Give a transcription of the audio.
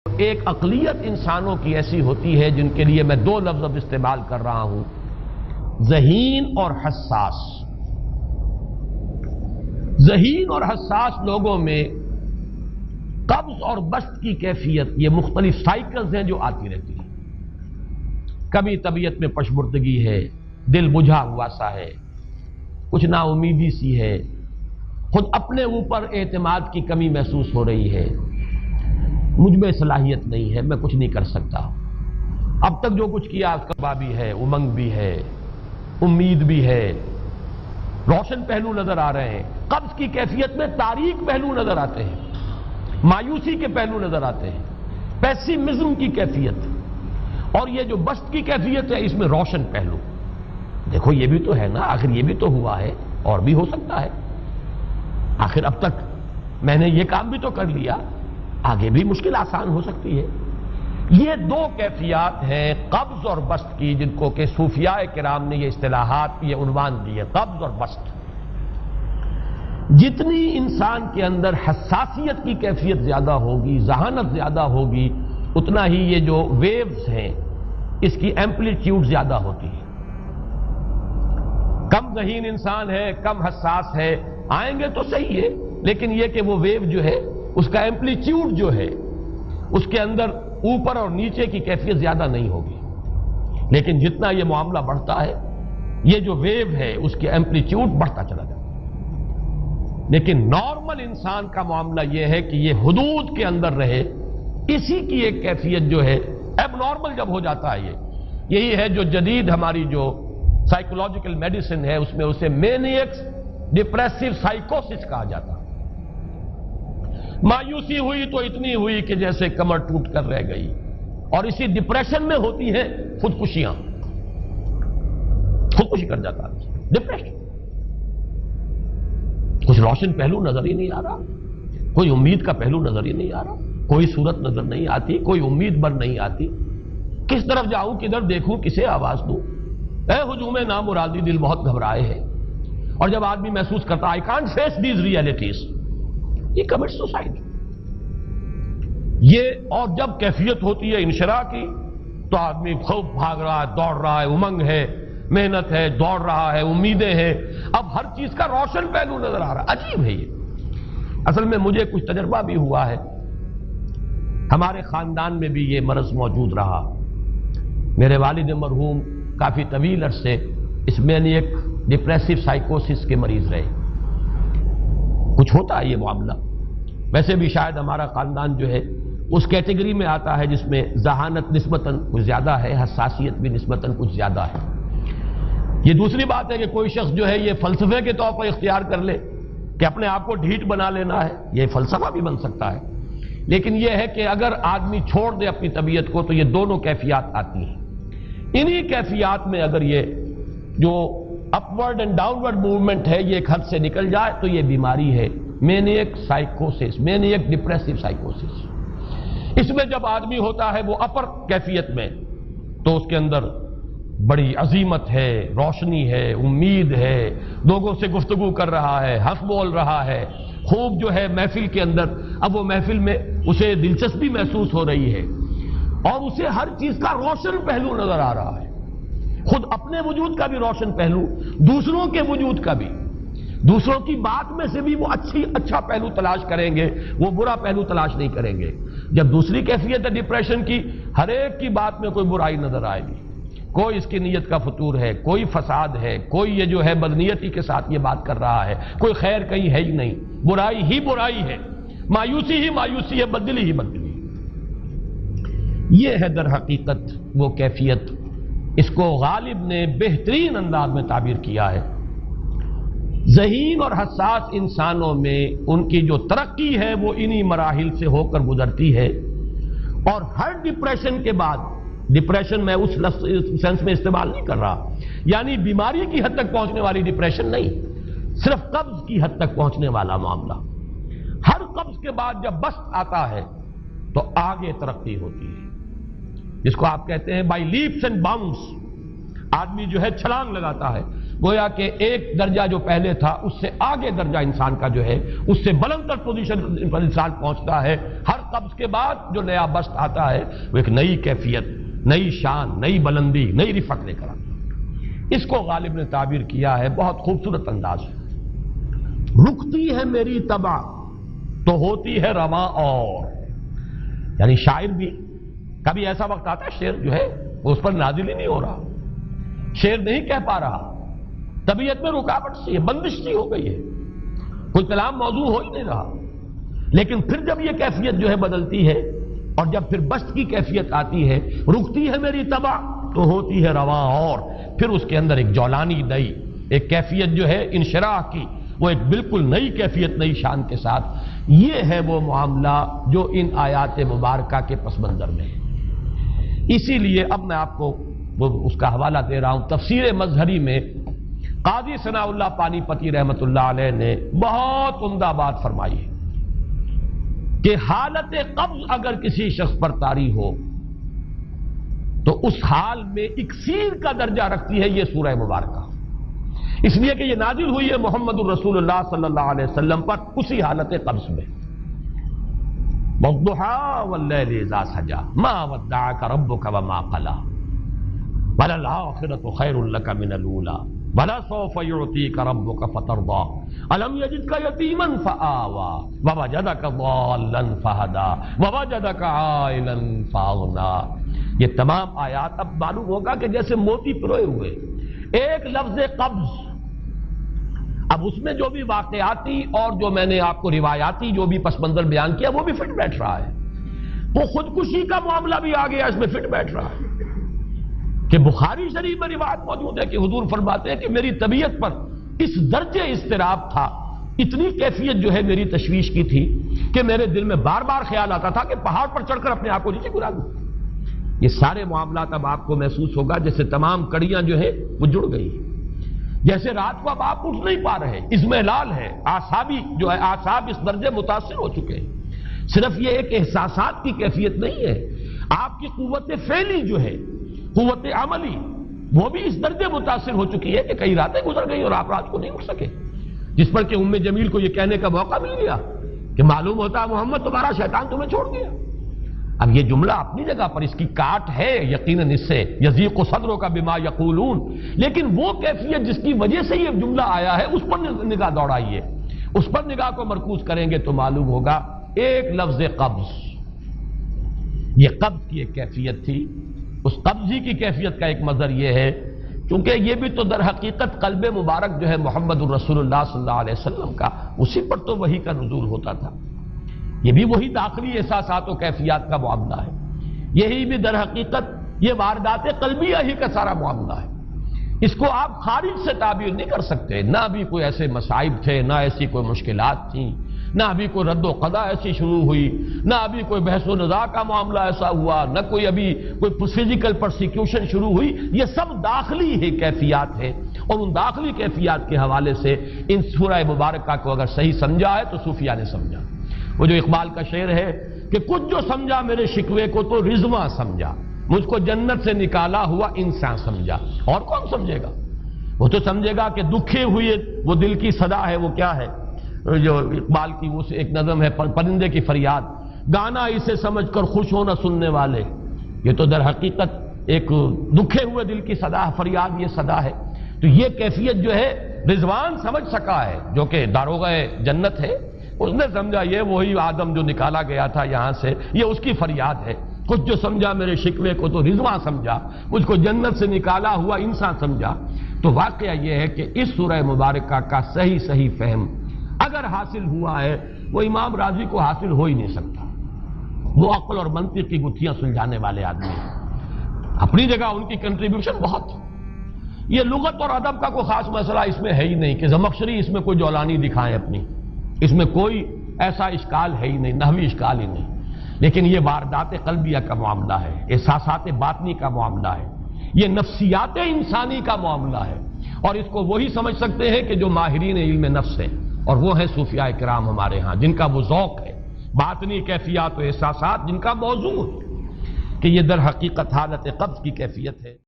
ایک اقلیت انسانوں کی ایسی ہوتی ہے جن کے لیے میں دو لفظ اب استعمال کر رہا ہوں، ذہین اور حساس۔ ذہین اور حساس لوگوں میں قبض اور بسط کی کیفیت، یہ مختلف سائیکلز ہیں جو آتی رہتی ہیں۔ کبھی طبیعت میں پشمردگی ہے، دل بجھا ہوا سا ہے، کچھ نا امیدی سی ہے، خود اپنے اوپر اعتماد کی کمی محسوس ہو رہی ہے، مجھ میں صلاحیت نہیں ہے، میں کچھ نہیں کر سکتا، اب تک جو کچھ کیا اس کا بھی ہے، امنگ بھی ہے، امید بھی ہے، روشن پہلو نظر آ رہے ہیں۔ قبض کی کیفیت میں تاریک پہلو نظر آتے ہیں، مایوسی کے پہلو نظر آتے ہیں، پیسیمزم کی کیفیت، اور یہ جو بسط کی کیفیت ہے اس میں روشن پہلو۔ دیکھو یہ بھی تو ہے نا، آخر یہ بھی تو ہوا ہے اور بھی ہو سکتا ہے، آخر اب تک میں نے یہ کام بھی تو کر لیا، آگے بھی مشکل آسان ہو سکتی ہے۔ یہ دو کیفیات ہیں قبض اور بسط کی، جن کو کہ صوفیاء کرام نے یہ اصطلاحات، یہ عنوان دیے، قبض اور بسط۔ جتنی انسان کے اندر حساسیت کی کیفیت زیادہ ہوگی، ذہانت زیادہ ہوگی، اتنا ہی یہ جو ویوز ہیں اس کی ایمپلیٹیوڈ زیادہ ہوتی ہے۔ کم ذہین انسان ہے، کم حساس ہے، آئیں گے تو صحیح ہے، لیکن یہ کہ وہ ویو جو ہے اس کا ایمپلیٹیوڈ جو ہے اس کے اندر اوپر اور نیچے کی کیفیت زیادہ نہیں ہوگی۔ لیکن جتنا یہ معاملہ بڑھتا ہے، یہ جو ویو ہے اس کی ایمپلیٹیوڈ بڑھتا چلا جاتا ہے۔ لیکن نارمل انسان کا معاملہ یہ ہے کہ یہ حدود کے اندر رہے، اسی کی ایک کیفیت جو ہے اب نارمل جب ہو جاتا ہے، یہی ہے جو جدید ہماری جو سائیکولوجیکل میڈیسن ہے اس میں اسے مینیکس ڈپریسو سائیکوسس کہا جاتا ہے۔ مایوسی ہوئی تو اتنی ہوئی کہ جیسے کمر ٹوٹ کر رہ گئی، اور اسی ڈپریشن میں ہوتی ہیں خودکشیاں، خودکشی کر جاتا ہے ڈپریشن۔ کچھ روشن پہلو نظر ہی نہیں آ رہا، کوئی امید کا پہلو نظر ہی نہیں آ رہا، کوئی صورت نظر نہیں آتی، کوئی امید بر نہیں آتی، کس طرف جاؤں، کدھر دیکھوں، کسے آواز دوں، اے ہجوم نامرادی، دل بہت گھبرائے ہے۔ اور جب آدمی محسوس کرتا I can't face these realities، یہ commits suicide۔ یہ اور جب کیفیت ہوتی ہے انشراح کی تو آدمی خوب بھاگ رہا ہے، دوڑ رہا ہے، امنگ ہے، محنت ہے، دوڑ رہا ہے، امیدیں ہیں، اب ہر چیز کا روشن پہلو نظر آ رہا ہے۔ عجیب ہے یہ۔ اصل میں مجھے کچھ تجربہ بھی ہوا ہے، ہمارے خاندان میں بھی یہ مرض موجود رہا۔ میرے والد مرحوم کافی طویل عرصے اس مینیک ڈپریسو سائیکوسس کے مریض رہے۔ کچھ ہوتا ہے یہ معاملہ، ویسے بھی شاید ہمارا خاندان جو ہے اس کیٹیگری میں آتا ہے جس میں ذہانت نسبتاً کچھ زیادہ ہے، حساسیت بھی نسبتاً کچھ زیادہ ہے۔ یہ دوسری بات ہے کہ کوئی شخص جو ہے یہ فلسفے کے طور پر اختیار کر لے کہ اپنے آپ کو ڈھیٹ بنا لینا ہے، یہ فلسفہ بھی بن سکتا ہے۔ لیکن یہ ہے کہ اگر آدمی چھوڑ دے اپنی طبیعت کو تو یہ دونوں کیفیات آتی ہیں۔ انہی کیفیات میں اگر یہ جو اپورڈ اینڈ ڈاؤنورڈ موومنٹ ہے یہ ایک حد سے نکل جائے تو یہ بیماری ہے مینیک سائیکوسس، مینیک ڈپریسو سائیکوسس۔ اس میں جب آدمی ہوتا ہے وہ اپر کیفیت میں تو اس کے اندر بڑی عظیمت ہے، روشنی ہے، امید ہے، لوگوں سے گفتگو کر رہا ہے، ہنس بول رہا ہے، خوب جو ہے محفل کے اندر، اب وہ محفل میں اسے دلچسپی محسوس ہو رہی ہے اور اسے ہر چیز کا روشن پہلو نظر آ رہا ہے، خود اپنے وجود کا بھی روشن پہلو، دوسروں کے وجود کا بھی، دوسروں کی بات میں سے بھی وہ اچھا پہلو تلاش کریں گے، وہ برا پہلو تلاش نہیں کریں گے۔ جب دوسری کیفیت ہے ڈپریشن کی، ہر ایک کی بات میں کوئی برائی نظر آئے گی، کوئی اس کی نیت کا فطور ہے، کوئی فساد ہے، کوئی یہ جو ہے بدنیتی کے ساتھ یہ بات کر رہا ہے، کوئی خیر کہیں ہے ہی نہیں، برائی ہی برائی ہے، مایوسی ہی مایوسی ہے، بدلی ہی بدلی۔ یہ ہے در حقیقت وہ کیفیت، اس کو غالب نے بہترین انداز میں تعبیر کیا ہے۔ ذہین اور حساس انسانوں میں ان کی جو ترقی ہے وہ انہی مراحل سے ہو کر گزرتی ہے، اور ہر ڈپریشن کے بعد، ڈپریشن میں اس سینس میں استعمال نہیں کر رہا یعنی بیماری کی حد تک پہنچنے والی ڈپریشن نہیں، صرف قبض کی حد تک پہنچنے والا معاملہ۔ ہر قبض کے بعد جب بسط آتا ہے تو آگے ترقی ہوتی ہے، جس کو آپ کہتے ہیں بائی لیپس اینڈ باؤنڈس، آدمی جو ہے چھلانگ لگاتا ہے، گویا کہ ایک درجہ جو پہلے تھا اس سے آگے درجہ انسان کا جو ہے اس سے بلند تر پوزیشن پر انسان پہنچتا ہے. ہر قبض کے بعد جو نیا بست آتا ہے وہ ایک نئی کیفیت، نئی شان، نئی بلندی، نئی رفعت لے کر آتا ہے. اس کو غالب نے تعبیر کیا ہے بہت خوبصورت انداز ہے. رکتی ہے میری طبع تو ہوتی ہے رواں اور. یعنی شاعر بھی کبھی ایسا وقت آتا ہے شعر جو ہے وہ اس پر نازل ہی نہیں ہو رہا، شعر نہیں کہہ پا رہا، طبیعت میں رکاوٹ سی ہے، بندش سی ہو گئی ہے، کوئی کلام موضوع ہو ہی نہیں رہا. لیکن پھر جب یہ کیفیت جو ہے بدلتی ہے اور جب پھر بست کی کیفیت آتی ہے، رکتی ہے میری طبع تو ہوتی ہے رواں اور، پھر اس کے اندر ایک جولانی نئی ایک کیفیت جو ہے انشراح کی، وہ ایک بالکل نئی کیفیت، نئی شان کے ساتھ. یہ ہے وہ معاملہ جو ان آیات مبارکہ کے پس منظر میں ہے. اسی لیے اب میں آپ کو اس کا حوالہ دے رہا ہوں. تفسیر مظہری میں قاضی ثناء اللہ پانی پتی رحمت اللہ علیہ نے بہت عمدہ بات فرمائی ہے کہ حالت قبض اگر کسی شخص پر طاری ہو تو اس حال میں اکسیر کا درجہ رکھتی ہے یہ سورہ مبارکہ، اس لیے کہ یہ نازل ہوئی ہے محمد الرسول اللہ صلی اللہ علیہ وسلم پر اسی حالت قبض میں. وَالضُّحَىٰ وَاللَّيْلِ إِذَا سَجَىٰ مَا وَدَّعَكَ رَبُّكَ وَمَا قَلَىٰ وَلَلْآخِرَةُ خَيْرٌ لَكَ مِنَ الْأُولَىٰ وَلَسَوْفَ يُعْطِيكَ رَبُّكَ فَتَرْضَىٰ أَلَمْ يَجِدْكَ يَتِيمًا فَآوَىٰ وَوَجَدَكَ ضَالًّا فَهَدَىٰ وَوَجَدَكَ عَائِلًا فَأَغْنَىٰ. یہ تمام آیات اب معلوم ہوگا کہ جیسے موتی پروئے ہوئے. ایک لفظ قبض، اب اس میں جو بھی واقعاتی اور جو میں نے آپ کو روایاتی جو بھی پس منظر بیان کیا وہ بھی فٹ بیٹھ رہا ہے. وہ خودکشی کا معاملہ بھی آ گیا، اس میں فٹ بیٹھ رہا ہے کہ بخاری شریف میں روایت موجود ہے کہ حضور فرماتے ہیں کہ میری طبیعت پر اس درجے اضطراب تھا، اتنی کیفیت جو ہے میری تشویش کی تھی کہ میرے دل میں بار بار خیال آتا تھا کہ پہاڑ پر چڑھ کر اپنے آپ کو نیچے گرا دوں. یہ سارے معاملات اب آپ کو محسوس ہوگا جیسے تمام کڑیاں جو ہے وہ جڑ گئی، جیسے رات کو اب آپ اٹھ نہیں پا رہے، اضمحلال ہے، اعصابی جو ہے اعصاب اس درجے متاثر ہو چکے ہیں. صرف یہ ایک احساسات کی کیفیت نہیں ہے، آپ کی قوت فعلی جو ہے، قوت عملی، وہ بھی اس درجے متاثر ہو چکی ہے کہ کئی راتیں گزر گئی اور آپ رات کو نہیں اٹھ سکے، جس پر کہ ام جمیل کو یہ کہنے کا موقع مل گیا کہ معلوم ہوتا ہے محمد تمہارا شیطان تمہیں چھوڑ گیا. اب یہ جملہ اپنی جگہ پر اس کی کاٹ ہے یقیناً اس سے یضیق صدرک بما یقولون، لیکن وہ کیفیت جس کی وجہ سے یہ جملہ آیا ہے اس پر نگاہ دوڑائیے، اس پر نگاہ کو مرکوز کریں گے تو معلوم ہوگا ایک لفظ قبض، یہ قبض کی ایک کیفیت تھی. اس قبضی کی کیفیت کا ایک مظہر یہ ہے کیونکہ یہ بھی تو در حقیقت قلب مبارک جو ہے محمد الرسول اللہ صلی اللہ علیہ وسلم کا، اسی پر تو وحی کا نزول ہوتا تھا. یہ بھی وہی داخلی احساسات و کیفیات کا معاملہ ہے، یہی بھی در حقیقت یہ واردات قلبیہ ہی کا سارا معاملہ ہے. اس کو آپ خارج سے تعبیر نہیں کر سکتے، نہ ابھی کوئی ایسے مصائب تھے، نہ ایسی کوئی مشکلات تھیں، نہ ابھی کوئی رد و قضا ایسی شروع ہوئی، نہ ابھی کوئی بحث و نزاع کا معاملہ ایسا ہوا، نہ کوئی ابھی کوئی فزیکل پرسیکیوشن شروع ہوئی. یہ سب داخلی ہی کیفیات ہیں اور ان داخلی کیفیات کے حوالے سے ان سورہ مبارکہ کو اگر صحیح سمجھا ہے تو صوفیہ نے سمجھا. وہ جو اقبال کا شعر ہے کہ کچھ جو سمجھا میرے شکوے کو تو رضواں سمجھا، مجھ کو جنت سے نکالا ہوا انسان سمجھا. اور کون سمجھے گا؟ وہ تو سمجھے گا کہ دکھے ہوئے وہ دل کی صدا ہے، وہ کیا ہے جو اقبال کی وہ ایک نظم ہے پرندے کی فریاد، گانا اسے سمجھ کر خوش ہونا سننے والے. یہ تو در حقیقت ایک دکھے ہوئے دل کی صدا فریاد، یہ صدا ہے. تو یہ کیفیت جو ہے رضوان سمجھ سکا ہے جو کہ داروغہ جنت ہے، اس نے سمجھا یہ وہی آدم جو نکالا گیا تھا یہاں سے، یہ اس کی فریاد ہے. کچھ جو سمجھا میرے شکوے کو تو رضواں سمجھا، مجھ کو جنت سے نکالا ہوا انسان سمجھا. تو واقعہ یہ ہے کہ اس سورہ مبارکہ کا صحیح فہم اگر حاصل ہوا ہے وہ امام راضی کو حاصل ہو ہی نہیں سکتا. وہ عقل اور منطق کی گتھیاں سلجھانے والے آدمی ہیں، اپنی جگہ ان کی کنٹریبیوشن بہت. یہ لغت اور ادب کا کوئی خاص مسئلہ اس میں ہے ہی نہیں کہ زمخشری اس میں کوئی جولانی دکھائیں اپنی، اس میں کوئی ایسا اشکال ہے ہی نہیں، نحوی اشکال ہی نہیں. لیکن یہ واردات قلبیہ کا معاملہ ہے، احساسات باطنی کا معاملہ ہے، یہ نفسیات انسانی کا معاملہ ہے. اور اس کو وہی سمجھ سکتے ہیں کہ جو ماہرین علم نفس ہیں، اور وہ ہیں صوفیاء کرام ہمارے ہاں جن کا وہ ذوق ہے، باطنی کیفیات و احساسات جن کا موضوع ہے کہ یہ در حقیقت حالت قبض کی کیفیت ہے.